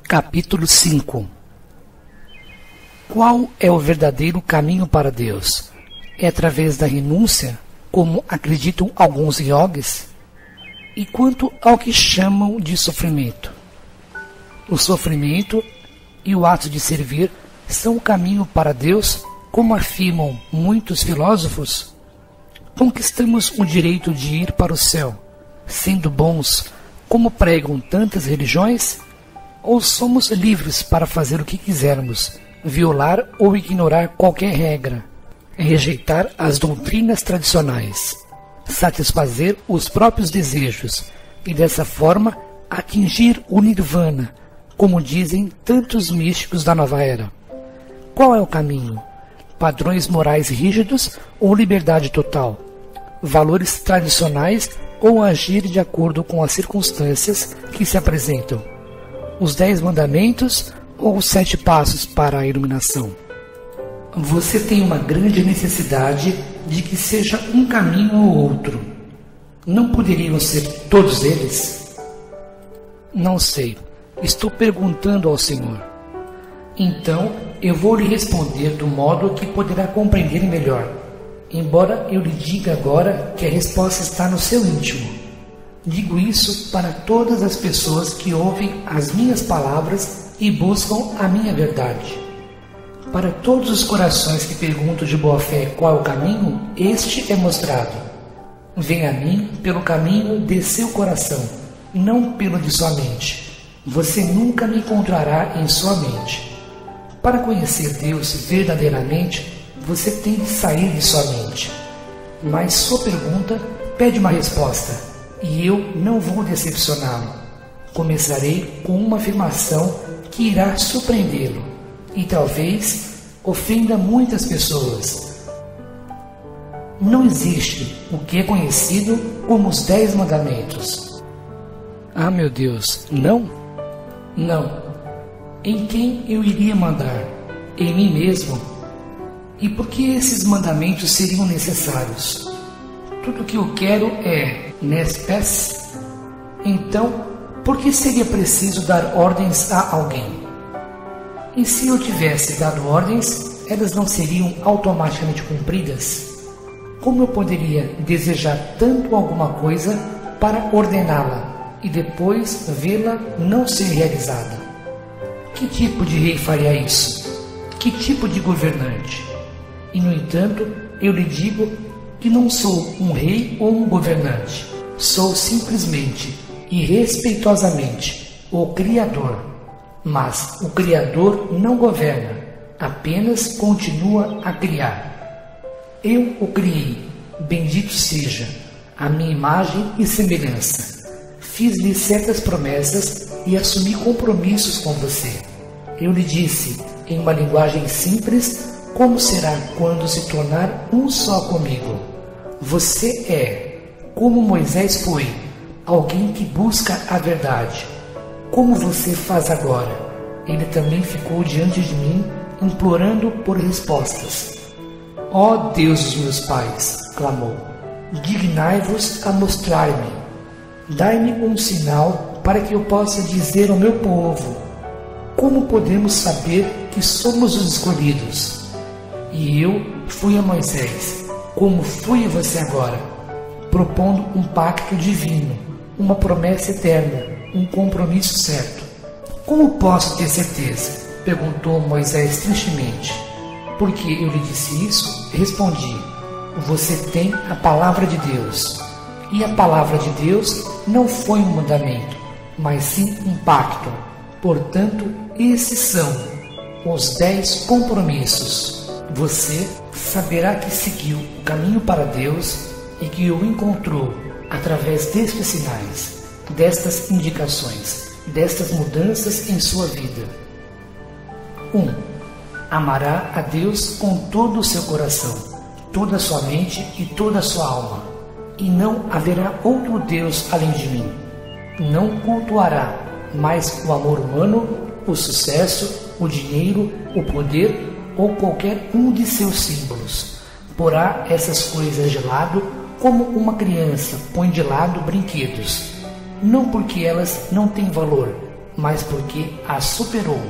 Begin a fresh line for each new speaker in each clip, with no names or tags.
Capítulo 5. Qual é o verdadeiro caminho para Deus? É através da renúncia, como acreditam alguns iogues? E quanto ao que chamam de sofrimento? O sofrimento e o ato de servir são o caminho para Deus, como afirmam muitos filósofos? Conquistamos o direito de ir para o céu, sendo bons, como pregam tantas religiões? Ou somos livres para fazer o que quisermos, violar ou ignorar qualquer regra, rejeitar as doutrinas tradicionais, satisfazer os próprios desejos e, dessa forma, atingir o nirvana, como dizem tantos místicos da nova era? Qual é o caminho? Padrões morais rígidos ou liberdade total? Valores tradicionais ou agir de acordo com as circunstâncias que se apresentam? Os 10 mandamentos ou os 7 passos para a iluminação? Você tem uma grande necessidade de que seja um caminho ou outro. Não poderiam ser todos eles? Não sei. Estou perguntando ao Senhor. Então, eu vou lhe responder do modo que poderá compreender melhor, embora eu lhe diga agora que a resposta está no seu íntimo. Digo isso para todas as pessoas que ouvem as minhas palavras e buscam a minha verdade. Para todos os corações que perguntam de boa fé qual é o caminho, este é mostrado. Venha a mim pelo caminho de seu coração, não pelo de sua mente. Você nunca me encontrará em sua mente. Para conhecer Deus verdadeiramente, você tem de sair de sua mente. Mas sua pergunta pede uma resposta, e eu não vou decepcioná-lo. Começarei com uma afirmação que irá surpreendê-lo, e talvez ofenda muitas pessoas. Não existe o que é conhecido como os 10 mandamentos. Ah, meu Deus, não? Não. Em quem eu iria mandar? Em mim mesmo? E por que esses mandamentos seriam necessários? Tudo o que eu quero é nespes. Então, por que seria preciso dar ordens a alguém? E se eu tivesse dado ordens, elas não seriam automaticamente cumpridas? Como eu poderia desejar tanto alguma coisa para ordená-la e depois vê-la não ser realizada? Que tipo de rei faria isso? Que tipo de governante? E, no entanto, eu lhe digo que não sou um rei ou um governante. Sou simplesmente e respeitosamente o Criador. Mas o Criador não governa, apenas continua a criar. Eu o criei, bendito seja, a minha imagem e semelhança. Fiz-lhe certas promessas e assumi compromissos com você. Eu lhe disse, em uma linguagem simples, como será quando se tornar um só comigo. Você é, como Moisés foi, alguém que busca a verdade. Como você faz agora? Ele também ficou diante de mim, implorando por respostas. Ó Deus dos meus pais, clamou, dignai-vos a mostrar-me. Dai-me um sinal para que eu possa dizer ao meu povo: como podemos saber que somos os escolhidos? E eu fui a Moisés, como fui a você agora, propondo um pacto divino, uma promessa eterna, um compromisso certo. Como posso ter certeza? Perguntou Moisés tristemente. Porque eu lhe disse isso, respondi: você tem a palavra de Deus. E a palavra de Deus não foi um mandamento, mas sim um pacto. Portanto, esses são os 10 compromissos. Você saberá que seguiu o caminho para Deus e que o encontrou através destes sinais, destas indicações, destas mudanças em sua vida. 1. Amará a Deus com todo o seu coração, toda a sua mente e toda a sua alma. E não haverá outro Deus além de mim. Não cultuará mais o amor humano, o sucesso, o dinheiro, o poder ou qualquer um de seus símbolos. Porá essas coisas de lado como uma criança põe de lado brinquedos. Não porque elas não têm valor, mas porque a superou.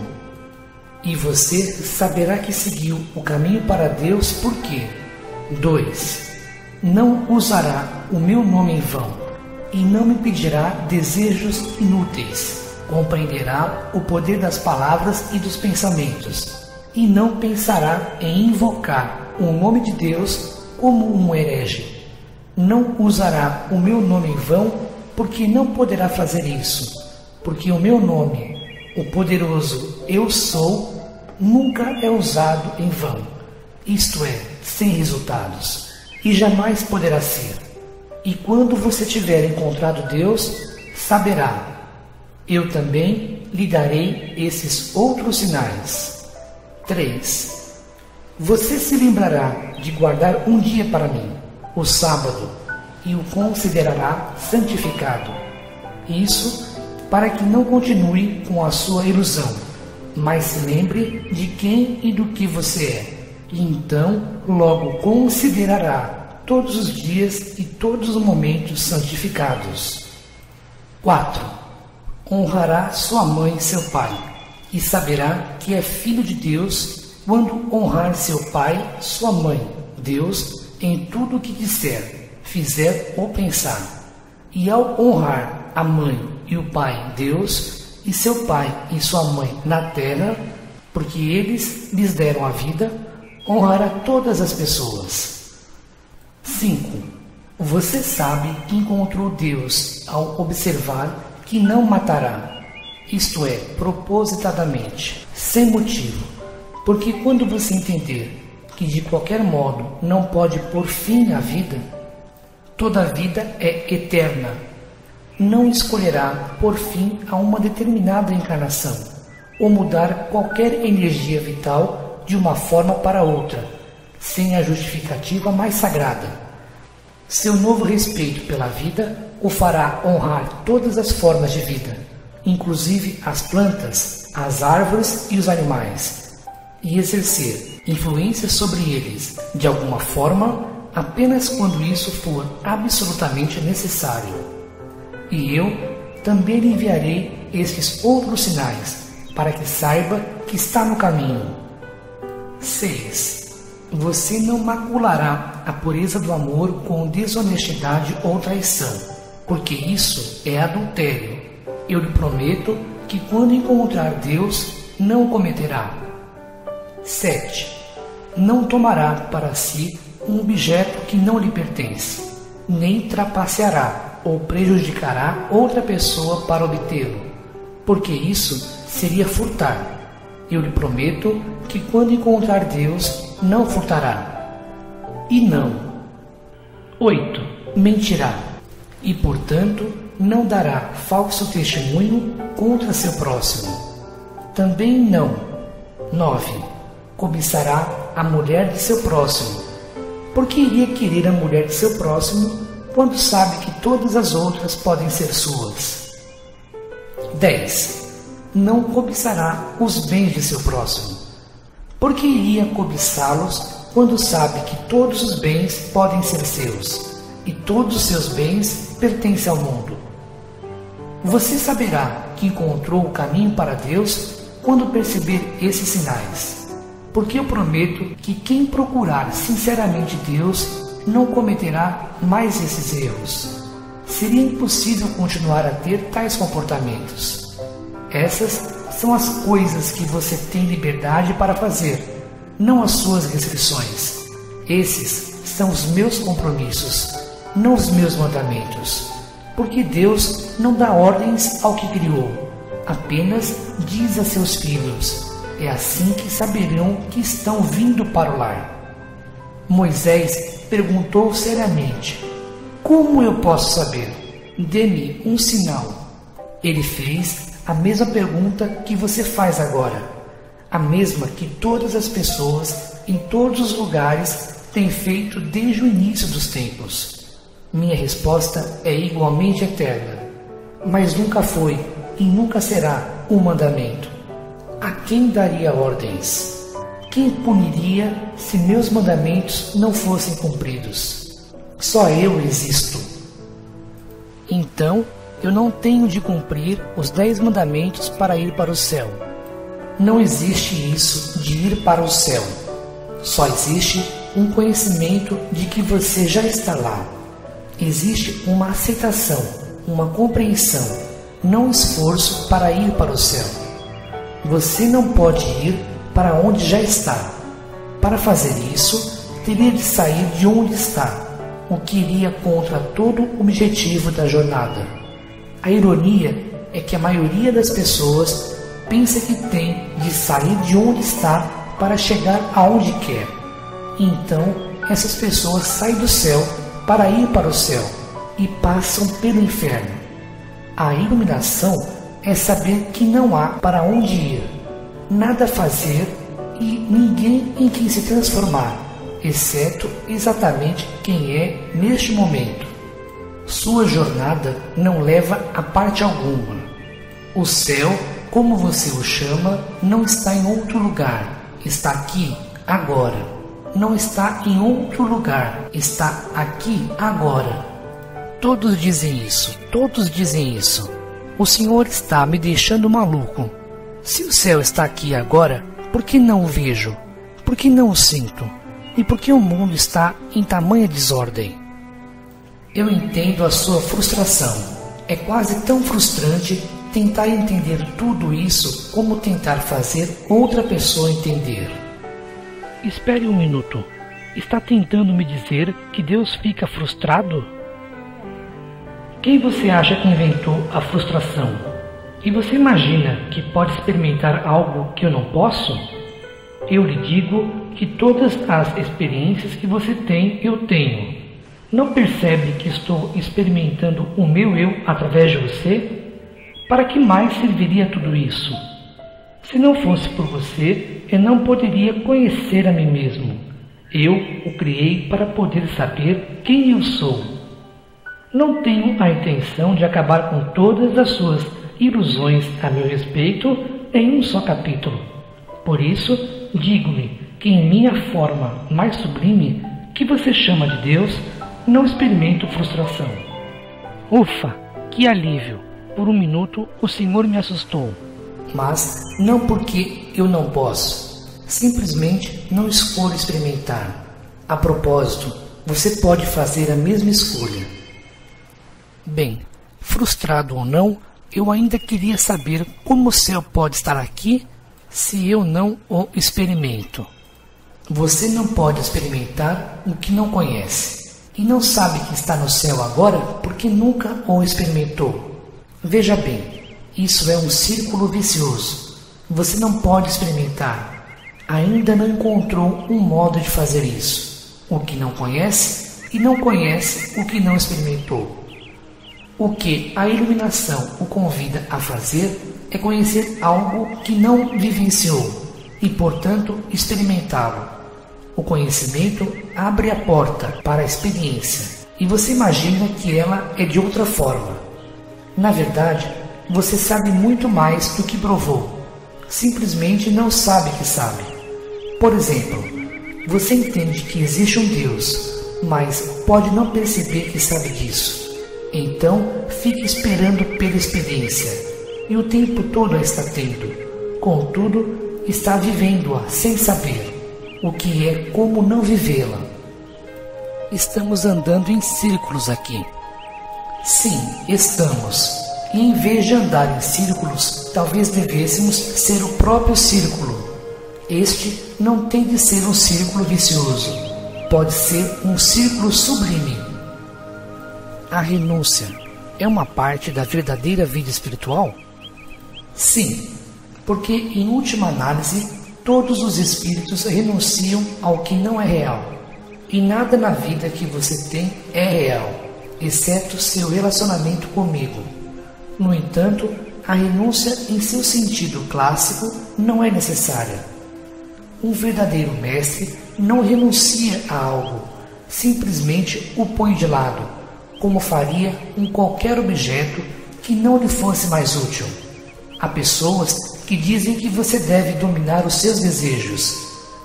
E você saberá que seguiu o caminho para Deus porque 2. Não usará o meu nome em vão, e não me pedirá desejos inúteis. Compreenderá o poder das palavras e dos pensamentos, e não pensará em invocar o nome de Deus como um herege. Não usará o meu nome em vão, porque não poderá fazer isso, porque o meu nome, o poderoso Eu Sou, nunca é usado em vão, isto é, sem resultados, e jamais poderá ser. E quando você tiver encontrado Deus, saberá: eu também lhe darei esses outros sinais. 3. Você se lembrará de guardar um dia para mim, o sábado, e o considerará santificado. Isso para que não continue com a sua ilusão, mas se lembre de quem e do que você é. E então logo considerará todos os dias e todos os momentos santificados. 4. Honrará sua mãe e seu pai, e saberá que é filho de Deus quando honrar seu pai, sua mãe, Deus, em tudo o que disser, fizer ou pensar. E ao honrar a mãe e o pai, Deus, e seu pai e sua mãe na terra, porque eles lhes deram a vida, honrará todas as pessoas. 5. Você sabe que encontrou Deus ao observar que não matará, isto é, propositadamente, sem motivo, porque quando você entender que de qualquer modo não pode pôr fim à vida, toda a vida é eterna, não escolherá pôr fim a uma determinada encarnação, ou mudar qualquer energia vital de uma forma para outra, sem a justificativa mais sagrada. Seu novo respeito pela vida o fará honrar todas as formas de vida, inclusive as plantas, as árvores e os animais, e exercer influência sobre eles, de alguma forma, apenas quando isso for absolutamente necessário. E eu também lhe enviarei estes outros sinais, para que saiba que está no caminho. 6. Você não maculará a pureza do amor com desonestidade ou traição, porque isso é adultério. Eu lhe prometo que quando encontrar Deus, não o cometerá. 7. Não tomará para si um objeto que não lhe pertence, nem trapaceará ou prejudicará outra pessoa para obtê-lo, porque isso seria furtar. Eu lhe prometo que quando encontrar Deus, não furtará. E não. 8. Mentirá, e portanto não dará falso testemunho contra seu próximo. Também não. 9. Cobiçará a mulher de seu próximo, porque iria querer a mulher de seu próximo quando sabe que todas as outras podem ser suas. 10. Não cobiçará os bens de seu próximo, porque iria cobiçá-los quando sabe que todos os bens podem ser seus, e todos os seus bens pertencem ao mundo. Você saberá que encontrou o caminho para Deus quando perceber esses sinais, porque eu prometo que quem procurar sinceramente Deus não cometerá mais esses erros. Seria impossível continuar a ter tais comportamentos. Essas são as coisas que você tem liberdade para fazer, não as suas restrições. Esses são os meus compromissos, não os meus mandamentos. Porque Deus não dá ordens ao que criou, apenas diz a seus filhos: é assim que saberão que estão vindo para o lar. Moisés perguntou seriamente: como eu posso saber? Dê-me um sinal. Ele fez a mesma pergunta que você faz agora, a mesma que todas as pessoas em todos os lugares têm feito desde o início dos tempos. Minha resposta é igualmente eterna, mas nunca foi e nunca será um mandamento. A quem daria ordens? Quem puniria se meus mandamentos não fossem cumpridos? Só eu existo. Então eu não tenho de cumprir os 10 mandamentos para ir para o céu. Não existe isso de ir para o céu. Só existe um conhecimento de que você já está lá. Existe uma aceitação, uma compreensão, não esforço para ir para o céu. Você não pode ir para onde já está. Para fazer isso, teria de sair de onde está, o que iria contra todo o objetivo da jornada. A ironia é que a maioria das pessoas pensa que tem de sair de onde está para chegar aonde quer. Então, essas pessoas saem do céu para ir para o céu e passam pelo inferno. A iluminação é saber que não há para onde ir, nada a fazer e ninguém em quem se transformar, exceto exatamente quem é neste momento. Sua jornada não leva a parte alguma. O céu, como você o chama, não está em outro lugar, está aqui, agora. Não está em outro lugar, está aqui, agora. Todos dizem isso, todos dizem isso. O Senhor está me deixando maluco. Se o céu está aqui agora, por que não o vejo? Por que não o sinto? E por que o mundo está em tamanha desordem? Eu entendo a sua frustração. É quase tão frustrante tentar entender tudo isso como tentar fazer outra pessoa entender. Espere um minuto. Está tentando me dizer que Deus fica frustrado? Quem você acha que inventou a frustração? E você imagina que pode experimentar algo que eu não posso? Eu lhe digo que todas as experiências que você tem, eu tenho. Não percebe que estou experimentando o meu eu através de você? Para que mais serviria tudo isso? Se não fosse por você, eu não poderia conhecer a mim mesmo. Eu o criei para poder saber quem eu sou. Não tenho a intenção de acabar com todas as suas ilusões a meu respeito em um só capítulo. Por isso, digo-lhe que em minha forma mais sublime, que você chama de Deus, não experimento frustração. Ufa, que alívio! Por um minuto o Senhor me assustou. Mas não porque eu não posso. Simplesmente não escolho experimentar. A propósito, você pode fazer a mesma escolha. Bem, frustrado ou não, eu ainda queria saber como o céu pode estar aqui se eu não o experimento. Você não pode experimentar o que não conhece. E não sabe que está no céu agora porque nunca o experimentou. Veja bem, isso é um círculo vicioso. Você não pode experimentar. Ainda não encontrou um modo de fazer isso. O que não conhece e não conhece o que não experimentou. O que a iluminação o convida a fazer é conhecer algo que não vivenciou e, portanto, experimentá-lo. O conhecimento abre a porta para a experiência e você imagina que ela é de outra forma. Na verdade, você sabe muito mais do que provou. Simplesmente não sabe que sabe. Por exemplo, você entende que existe um Deus, mas pode não perceber que sabe disso. Então, fique esperando pela experiência, e o tempo todo a está tendo. Contudo, está vivendo-a sem saber, o que é como não vivê-la. Estamos andando em círculos aqui. Sim, estamos. E em vez de andar em círculos, talvez devêssemos ser o próprio círculo. Este não tem de ser um círculo vicioso. Pode ser um círculo sublime. A renúncia é uma parte da verdadeira vida espiritual? Sim, porque em última análise, todos os espíritos renunciam ao que não é real. E nada na vida que você tem é real, exceto seu relacionamento comigo. No entanto, a renúncia em seu sentido clássico não é necessária. Um verdadeiro mestre não renuncia a algo, simplesmente o põe de lado, como faria em qualquer objeto que não lhe fosse mais útil. Há pessoas que dizem que você deve dominar os seus desejos.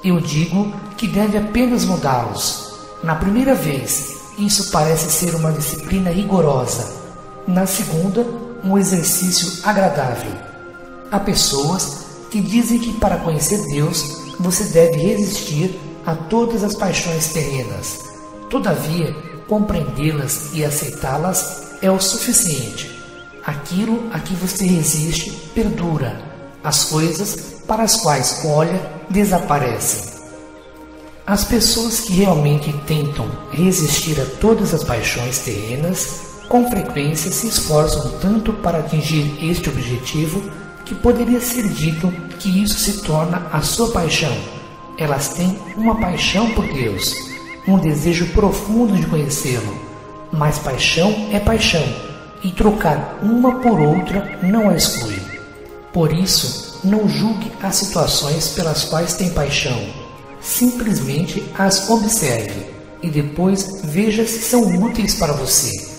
Eu digo que deve apenas mudá-los. Na primeira vez, isso parece ser uma disciplina rigorosa. Na segunda, um exercício agradável. Há pessoas que dizem que para conhecer Deus você deve resistir a todas as paixões terrenas. Todavia, compreendê-las e aceitá-las é o suficiente. Aquilo a que você resiste perdura. As coisas para as quais olha desaparecem. As pessoas que realmente tentam resistir a todas as paixões terrenas, com frequência se esforçam tanto para atingir este objetivo que poderia ser dito que isso se torna a sua paixão. Elas têm uma paixão por Deus, um desejo profundo de conhecê-lo. Mas paixão é paixão, e trocar uma por outra não a exclui. Por isso, não julgue as situações pelas quais tem paixão. Simplesmente as observe e depois veja se são úteis para você,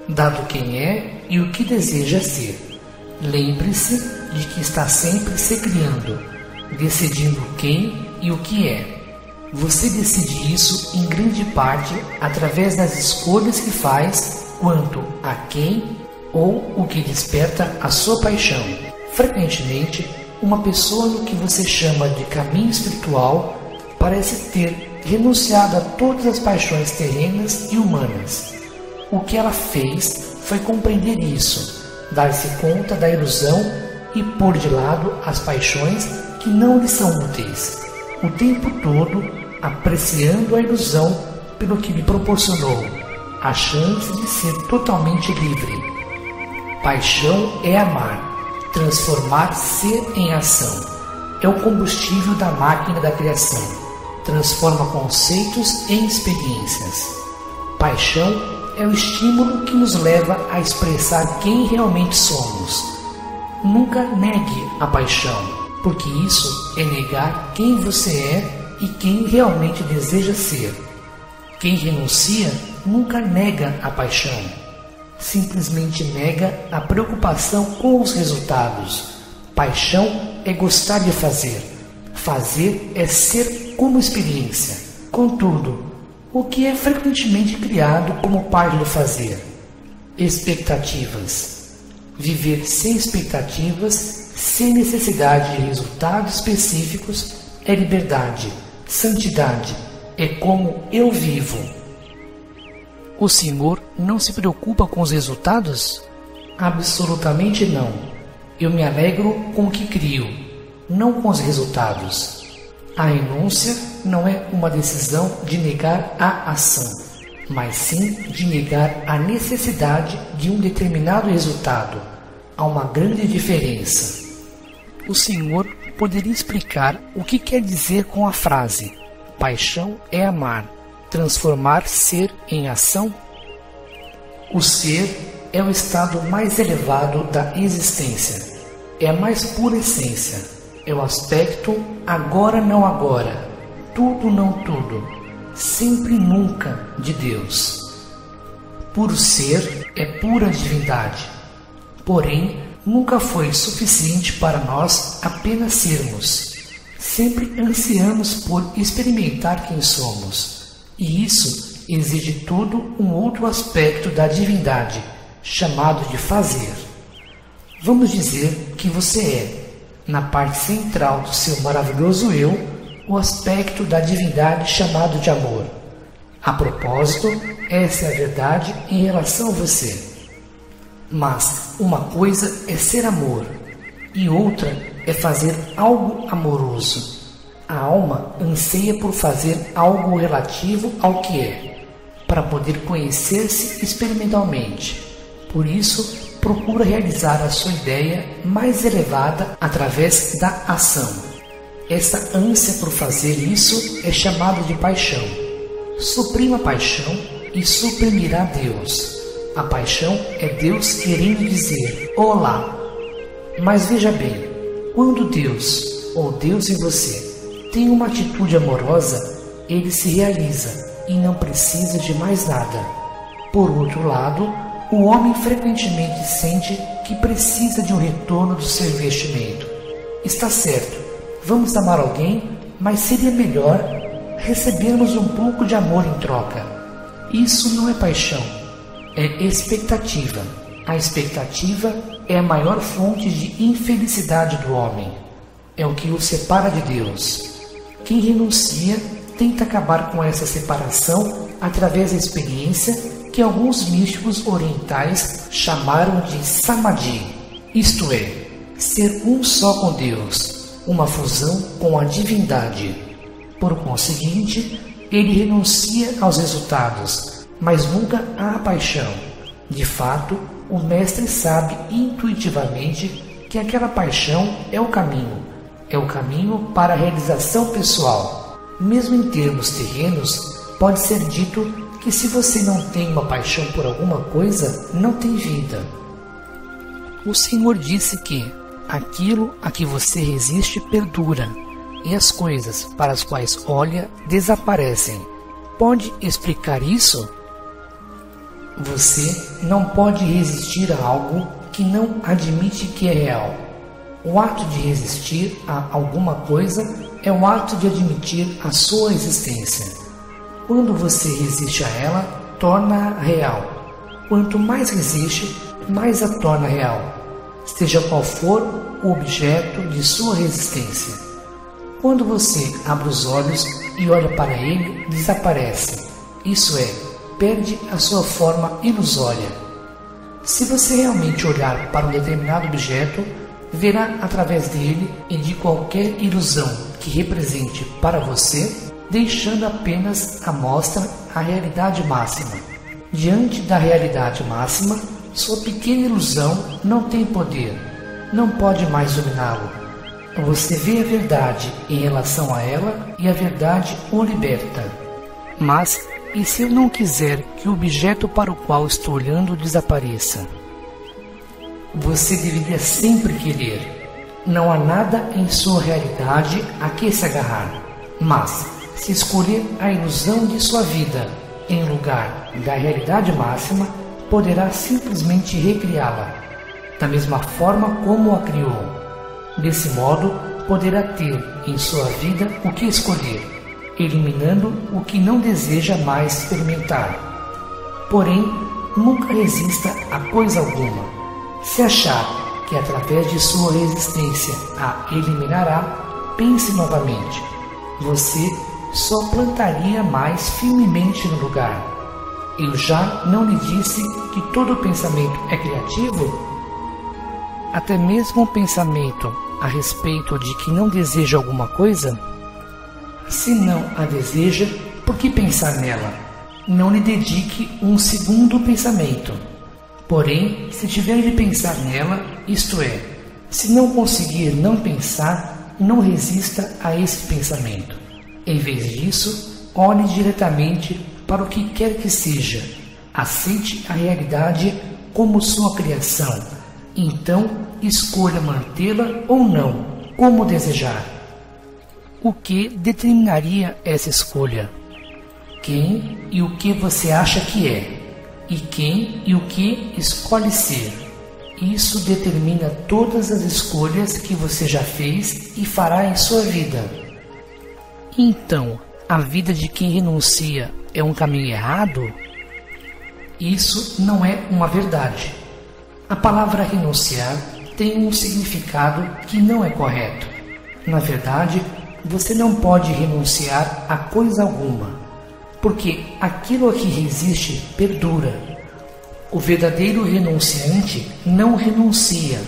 dado quem é e o que deseja ser. Lembre-se de que está sempre se criando, decidindo quem e o que é. Você decide isso em grande parte através das escolhas que faz quanto a quem ou o que desperta a sua paixão. Frequentemente, uma pessoa no que você chama de caminho espiritual parece ter renunciado a todas as paixões terrenas e humanas. O que ela fez foi compreender isso, dar-se conta da ilusão e pôr de lado as paixões que não lhe são úteis, o tempo todo apreciando a ilusão pelo que lhe proporcionou a chance de ser totalmente livre. Paixão é amar, transformar ser em ação. É o combustível da máquina da criação. Transforma conceitos em experiências. Paixão é o estímulo que nos leva a expressar quem realmente somos. Nunca negue a paixão, porque isso é negar quem você é e quem realmente deseja ser. Quem renuncia nunca nega a paixão. Simplesmente nega a preocupação com os resultados. Paixão é gostar de fazer. Fazer é ser como experiência. Contudo, o que é frequentemente criado como parte do fazer? Expectativas. Viver sem expectativas, sem necessidade de resultados específicos, é liberdade, santidade, é como eu vivo. O Senhor não se preocupa com os resultados? Absolutamente não. Eu me alegro com o que crio, não com os resultados. A renúncia não é uma decisão de negar a ação, mas sim de negar a necessidade de um determinado resultado. Há uma grande diferença. O Senhor poderia explicar o que quer dizer com a frase paixão é amar, transformar ser em ação? O ser é o estado mais elevado da existência, é a mais pura essência, é o aspecto agora não agora, tudo não tudo, sempre e nunca de Deus. Puro ser é pura divindade, porém nunca foi suficiente para nós apenas sermos. Sempre ansiamos por experimentar quem somos, e isso exige todo um outro aspecto da divindade, chamado de fazer. Vamos dizer que você é, na parte central do seu maravilhoso eu, o aspecto da divindade chamado de amor. A propósito, essa é a verdade em relação a você. Mas uma coisa é ser amor, e outra é fazer algo amoroso. A alma anseia por fazer algo relativo ao que é, para poder conhecer-se experimentalmente. Por isso, procura realizar a sua ideia mais elevada através da ação. Essa ânsia por fazer isso é chamada de paixão. Suprima a paixão e suprimirá Deus. A paixão é Deus querendo dizer olá. Mas veja bem, quando Deus, ou Deus em você, tem uma atitude amorosa, ele se realiza e não precisa de mais nada. Por outro lado, o homem frequentemente sente que precisa de um retorno do seu investimento. Está certo, vamos amar alguém, mas seria melhor recebermos um pouco de amor em troca. Isso não é paixão, é expectativa. A expectativa é a maior fonte de infelicidade do homem. É o que o separa de Deus. Quem renuncia tenta acabar com essa separação através da experiência que alguns místicos orientais chamaram de samadhi, isto é, ser um só com Deus, uma fusão com a divindade. Por conseguinte, ele renuncia aos resultados, mas nunca à paixão. De fato, o mestre sabe intuitivamente que aquela paixão é o caminho para a realização pessoal. Mesmo em termos terrenos, pode ser dito que se você não tem uma paixão por alguma coisa, não tem vida. O Senhor disse que aquilo a que você resiste perdura, e as coisas para as quais olha desaparecem. Pode explicar isso? Você não pode resistir a algo que não admite que é real. O ato de resistir a alguma coisa é o ato de admitir a sua existência. Quando você resiste a ela, torna-a real. Quanto mais resiste, mais a torna real, seja qual for o objeto de sua resistência. Quando você abre os olhos e olha para ele, desaparece. Isso é, perde a sua forma ilusória. Se você realmente olhar para um determinado objeto, verá através dele e de qualquer ilusão que represente para você, deixando apenas à mostra a realidade máxima. Diante da realidade máxima, sua pequena ilusão não tem poder, não pode mais dominá-lo. Você vê a verdade em relação a ela e a verdade o liberta. Mas, e se eu não quiser que o objeto para o qual estou olhando desapareça? Você deveria sempre querer. Não há nada em sua realidade a que se agarrar. Mas, se escolher a ilusão de sua vida em lugar da realidade máxima, poderá simplesmente recriá-la, da mesma forma como a criou. Desse modo, poderá ter em sua vida o que escolher, eliminando o que não deseja mais experimentar. Porém, nunca resista a coisa alguma. Se achar que através de sua resistência a eliminará, pense novamente. Você só plantaria mais firmemente no lugar. Eu já não lhe disse que todo pensamento é criativo? Até mesmo o pensamento a respeito de que não deseja alguma coisa? Se não a deseja, por que pensar nela? Não lhe dedique um segundo pensamento. Porém, se tiver de pensar nela, isto é, se não conseguir não pensar, não resista a esse pensamento. Em vez disso, olhe diretamente para o que quer que seja. Aceite a realidade como sua criação. Então, escolha mantê-la ou não, como desejar. O que determinaria essa escolha? Quem e o que você acha que é, e quem e o que escolhe ser. Isso determina todas as escolhas que você já fez e fará em sua vida. Então, a vida de quem renuncia é um caminho errado? Isso não é uma verdade. A palavra renunciar tem um significado que não é correto. Na verdade, você não pode renunciar a coisa alguma, porque aquilo a que resiste perdura. O verdadeiro renunciante não renuncia,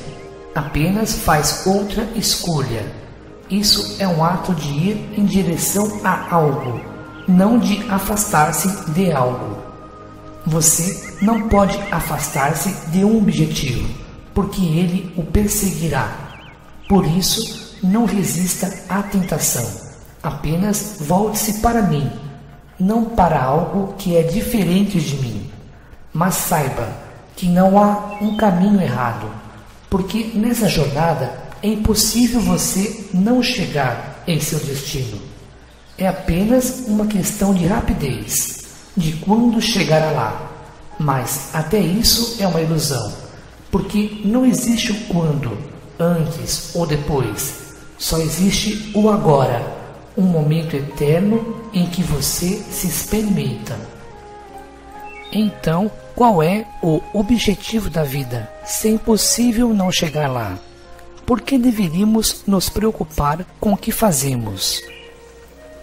apenas faz outra escolha. Isso é um ato de ir em direção a algo, não de afastar-se de algo. Você não pode afastar-se de um objetivo, porque ele o perseguirá. Por isso, não resista à tentação. Apenas volte-se para mim, não para algo que é diferente de mim. Mas saiba que não há um caminho errado, porque nessa jornada é impossível você não chegar em seu destino. É apenas uma questão de rapidez, de quando chegará lá. Mas até isso é uma ilusão, porque não existe o quando, antes ou depois. Só existe o agora, um momento eterno em que você se experimenta. Então, Qual é o objetivo da vida, se é impossível não chegar lá? Por que deveríamos nos preocupar com o que fazemos?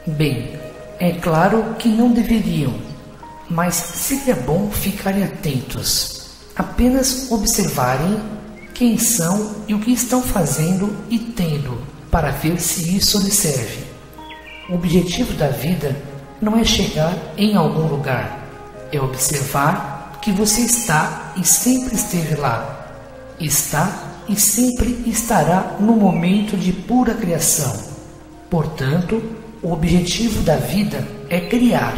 Bem, é claro que não deveriam, mas sempre é bom ficarem atentos, apenas observarem quem são e o que estão fazendo e tendo, para ver se isso lhes serve. O objetivo da vida não é chegar em algum lugar, é observar que você está e sempre esteve lá, está e sempre estará no momento de pura criação. Portanto, o objetivo da vida é criar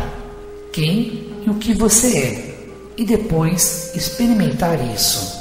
quem e o que você é, e depois experimentar isso.